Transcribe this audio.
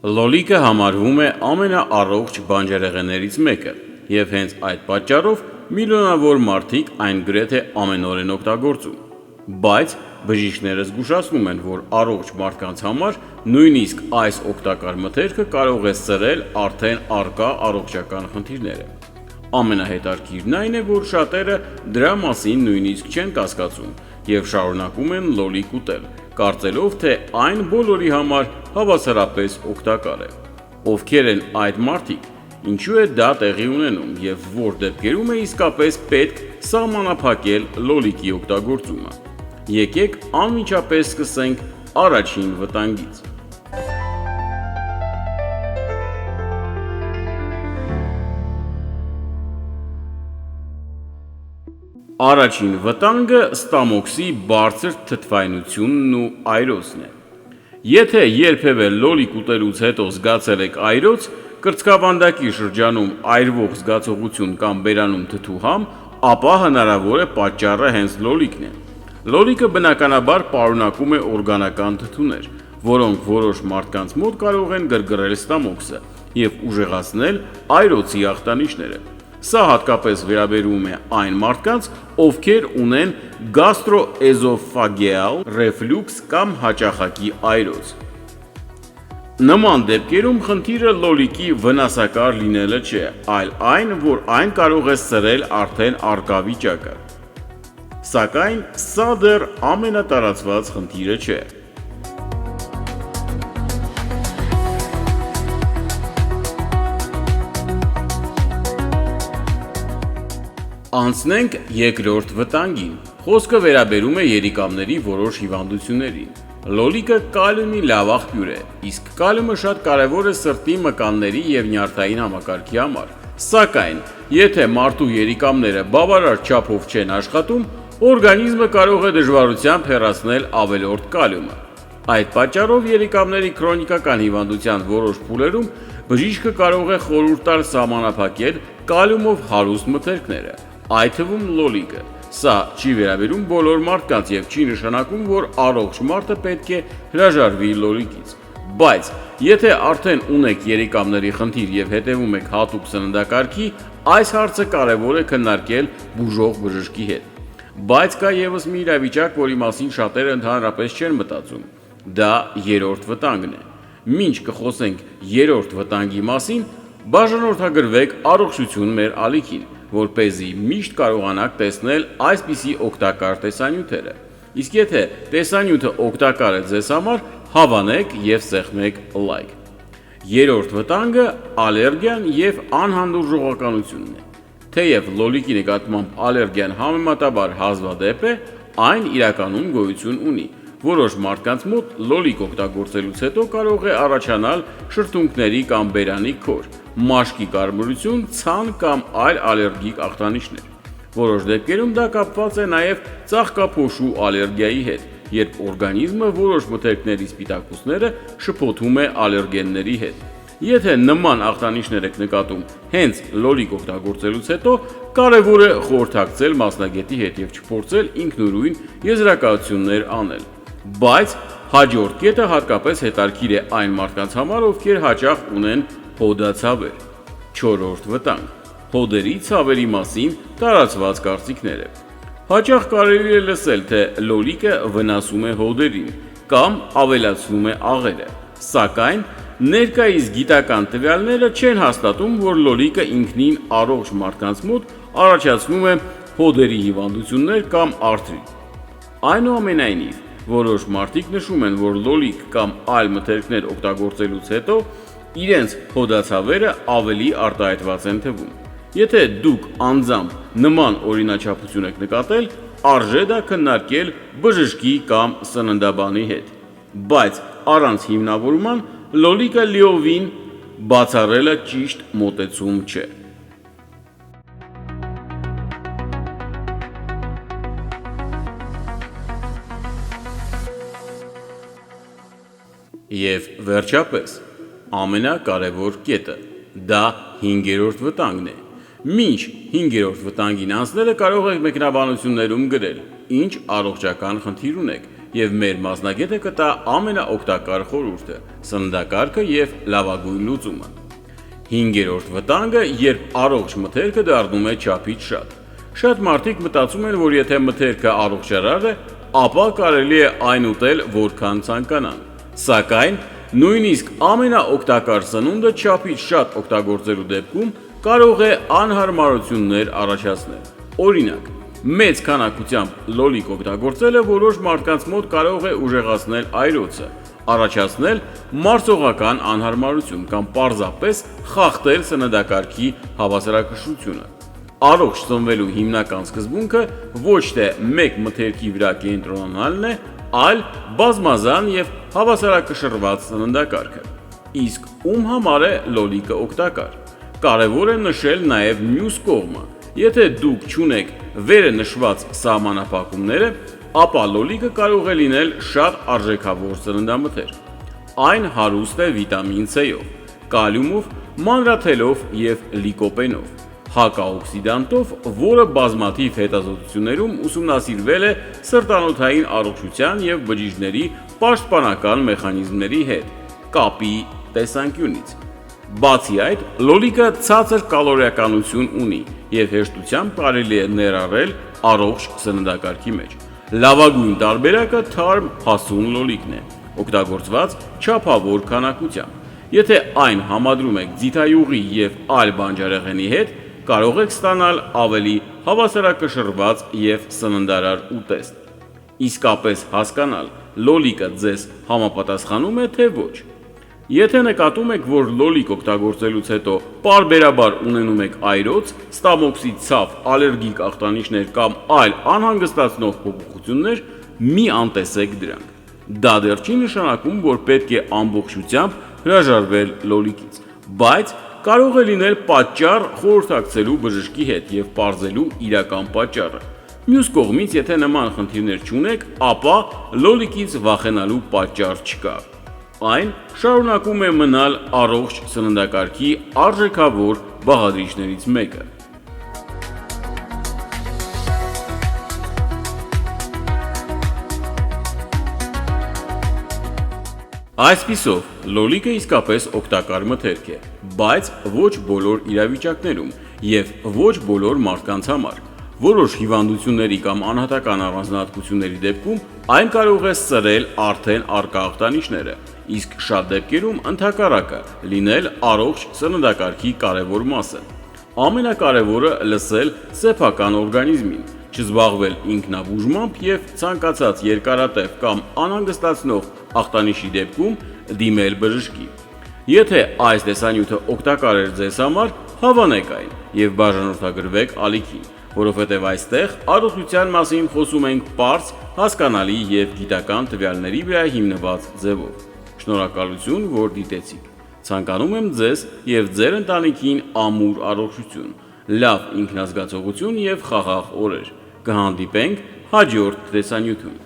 Լոլիկը համարվում է ամենաառողջ բանջարեղեններից մեկը, և հենց այդ պատճառով միլիոնավոր մարդիկ այն գրեթե ամենօրեն օգտագործում։ Բայց բժիշկները զգուշացնում են, որ առողջ մարդկանց համար նույնիսկ այս օգտակար մթերքը կարող է սրել արդեն առկա առողջական խնդիրները։ Ամենահետաքրքիրն այն է, որ շատերը դրա մասին նույնիսկ չեն կասկածում և շարունակում են լոլիկ ուտել, կարծելով, թե այն բոլորի համար հավասարապես օգտակար է։ Ովքեր են այդ մարդիկ, ինչու է դա տեղի ունենում և որ դեպքերում է իսկապես պետք սահմանափակել լոլիկի օգտագործումը։ Եկեք անմիջապես սկսենք առաջին վտանգից։ Առաջին վտանգը ստամոքսի բարձր թթվայնությունն ու այրոցն է։ Եթե երբևէ լոլիկ ուտելուց հետո զգացել եք այրոց, կրծքավանդակի շրջանում այրվող զգացողություն կամ բերանում թթու համ, ապա հնարավոր է պատճառը հենց լոլիկն է։ Լոլիկը բնականաբար պարունակում է օրգանական թթուներ, որոնք որոշ մարդկանց մոտ կարող են գրգռել ստամոքսը և ուժեղացնել այրոցի ախտանիշները։ Սա հատկապես վերաբերում է այն մարդկանց, ովքեր ունեն գաստրոէզոֆագեալ ռեֆլյուքս կամ հաճախակի այրոց։ Նման դեպքերում խնդիրը լոլիկի վնասակար լինելը չէ, այլ այն, որ այն կարող է սրել արդեն առկա վիճակը։ Սակայն սա դեռ ամենատարածված խնդիրը չէ։ Անցնենք երկրորդ վտանգին։ Խոսքը վերաբերում է երիկամների որոշ հիվանդություններին։ Լոլիկը կալիումի լավ աղբյուր է, իսկ կալիումը շատ կարևոր է սրտի, մկանների և նյարդային համակարգի համար։ Սակայն, եթե մարդու երիկամները բավարար չափով չեն աշխատում, օրգանիզմը կարող է դժվարությամբ հեռացնել ավելորդ կալիումը։ Այդ պատճառով երիկամների քրոնիկական հիվանդության որոշ փուլերում բժիշկը կարող է խորհուրդ տալ սահմանափակել կալիումով հարուստ մթերքները, այդ թվում լոլիկը։ Սա չի վերաբերում բոլոր մարդկանց և չի նշանակում, որ առողջ մարդը պետք է հրաժարվի լոլիկից։ Բայց եթե արդեն ունեք երիկամների խնդիր և հետևում եք հատուկ սննդակարգի, այս հարցը կարևոր է քննարկել բուժող բժշկի հետ։ Բայց կա ևս մի իրավիճակ, որի մասին շատերը ընդհանրապես չեն մտածում։ Դա երրորդ վտանգն է։ Մինչ կխոսենք երրորդ վտանգի մասին, բաժանորդագրվեք առողջություն մեր ալիքին, որպեսզի միշտ կարողանաք տեսնել այսպիսի օգտակար տեսանյութերը։ Իսկ եթե տեսանյութը օգտակար է ձեզ համար, հավանեք և սեղմեք լայք։ Երրորդ վտանգը ալերգիան և անհանդուրժողականությունն է։ Թեև լոլիկի նկատմամբ ալերգիան համեմատաբար հազվադեպ է, այն իրականում գոյություն ունի։ Որոշ մարդկանց մոտ լոլիկ օգտագործելուց հետո կարող է առաջանալ շրթունքների կամ բերանի քոր, մաշկի կարմրություն, ցան կամ այլ ալերգիկ ախտանիշներ։ Որոշ դեպքերում դա կապված է նաև ծաղկափոշու ալերգիայի հետ, երբ օրգանիզմը որոշ մթերքների սպիտակուցները շփոթում է ալերգենների հետ։ Եթե նման ախտանիշներ եք նկատում հենց լոլիկ օգտագործելուց հետո, կարևոր է խորհրդակցել մասնագետի հետ և չփորձել ինքնուրույն եզրակացություններ անել։ Բայց հաջորդ կետը հատկապես հետաքրքիր է այն մարդկանց համար, ովքեր հաճախ ունեն հոդացավեր։ Չորրորդ վտանգ՝ հոդերի ցավերի մասին տարածված կարծիքները։ Հաճախ կարելի է լսել, թե լոլիկը վնասում է հոդերին կամ ավելացնում է աղերը։ Սակայն ներկայիս գիտական տվյալները չեն հաստատում, որ լոլիկը ինքնին առողջ մարդկանց մոտ առաջացնում է հոդերի հիվանդություններ կամ արթրիտ։ Այնուամենայնիվ, որոշ մարդիկ նշում են, որ լոլիկ կամ այլ մթերքներ օգտագործելուց հետո իրենց հոդացավերը ավելի արտահայտված են թվում։ Եթե դուք անձամբ նման օրինաչափություն եք նկատել, արժե դա քննարկել բժշկի կամ սննդաբանի հետ։ Բայց առանց հիմնավորման լոլիկը լիովին բացառելը ճիշտ մոտեցում չէ։ Եվ վերջապես, ամենակարևոր կետը, դա հինգերորդ վտանգն է։ Մինչ հինգերորդ վտանգին անցնելը կարող եք մեկնաբանություններում գրել, ինչ առողջական խնդիր ունեք եւ մեր մասնագետը կտա ամենաօգտակար խորհուրդը՝ սննդակարգը եւ լավագույն լուծումը։ 5-րդ վտանգը, երբ առողջ մթերքը դառնում է չափից շատ։ Շատ մարդիկ մտածում են, որ եթե մթերքը առողջարար է, ապա կարելի է այն ուտել որքան ցանկանան։ Սակայն նույնիսկ ամենաօգտակար սնունդը չափից շատ օգտագործելու դեպքում կարող է անհարմարություններ առաջացնել։ Օրինակ, մեծ քանակությամբ լոլիկ օգտագործելը որոշ մարդկանց մոտ կարող է ուժեղացնել այրոցը, առաջացնել մարսողական անհարմարություն կամ պարզապես խախտել սննդակարգի հավասարակշռությունը։ Առողջ սնվելու հիմնական սկզբունքը ոչ թե մեկ մթերքի վրա կենտրոնանալն է, այլ բազմազան եւ հավասարակշռված սննդակարգը։ Իսկ ում համար է լոլիկը օգտակար։ Կարևոր է նշել նաեւ մյուս կողմը։ Եթե դուք չունեք վերը նշված սահմանափակումները, ապա լոլիկը կարող է լինել շատ արժեքավոր սննդամթերք։ Այն հարուստ է վիտամին C-ով, կալիումով, մանրաթելով եւ լիկոպենով, հակաօքսիդանտով, որը բազմաթիվ հետազոտություններում ուսումնասիրվել է սրտանոթային առողջության եւ բջիջների պաշտպանական մեխանիզմների հետ կապի տեսանկյունից։ Բացի այդ, լոլիկը ցածր կալորիականություն ունի եւ հեշտությամբ կարելի է ներառել առողջ սննդակարգի մեջ։ Լավագույն տարբերակը թարմ հասուն լոլիկն է, օգտագործված չափավոր քանակությամբ։ Եթե այն համադրում եք ձիթայուղի եւ այլ բանջարեղենի հետ, կարող եք ստանալ ավելի հավասարակշռված եւ սննդարար ուտեստ։ Իսկապես հասկանալ, լոլիկը ձեզ համապատասխանում է թե ոչ։ Եթե նկատում եք, որ լոլիկ օգտագործելուց հետո պարբերաբար ունենում եք այրոց, ստամոքսի ցավ, ալերգիկ ախտանիշներ կամ այլ անհանգստացնող փոփոխություններ, մի անտեսեք դրանք։ Դա դեռ չի նշանակում, որ պետք է ամբողջությամբ հրաժարվել լոլիկից, բայց կարող է լինել պատճառ խորհրդակցելու բժշկի հետ եւ պարզելու իրական պատճառը։ Մյուս կողմից, եթե նման խնդիրներ չունեք, ապա լոլիկից վախենալու պատճառ չկա։ Այն շարունակում է մնալ առողջ սննդակարգի արժեքավոր բաղադրիչներից մեկը։ Այսպիսով, լոլիկը իսկապես օգտակար մթերք է, բայց ոչ բոլոր իրավիճակներում եւ ոչ բոլոր մարդկանց համար։ Որոշ հիվանդությունների կամ անհատական առանձնահատկությունների դեպքում այն կարող է սրել արդեն առկա ախտանիշները, իսկ շատ դեպքերում ընդհակառակը լինել առողջ սննդակարգի կարևոր մասը։ Ամենակարևորը լսել սեփական օրգանիզմին, չզբաղվել ինքնաբուժմամբ եւ ցանկացած երկարատև կամ անհանգստացնող ախտանիշի դեպքում դիմել բժշկի։ Եթե այս տեսանյութը օգտակար էր ձեզ համար, հավանեք այն եւ բաժանորդագրվեք ալիքին, որովհետև այստեղ առողջության մասին խոսում ենք պարզ, հասկանալի եւ գիտական տվյալների վրա հիմնված ձևով։ Շնորհակալություն, որ դիտեցիք։ Ցանկանում եմ ձեզ եւ ձեր ընտանիքին ամուր առողջություն, լավ ինքնազգացողություն եւ խաղաղ օրեր։ Կհանդիպենք հաջորդ տեսանյութում։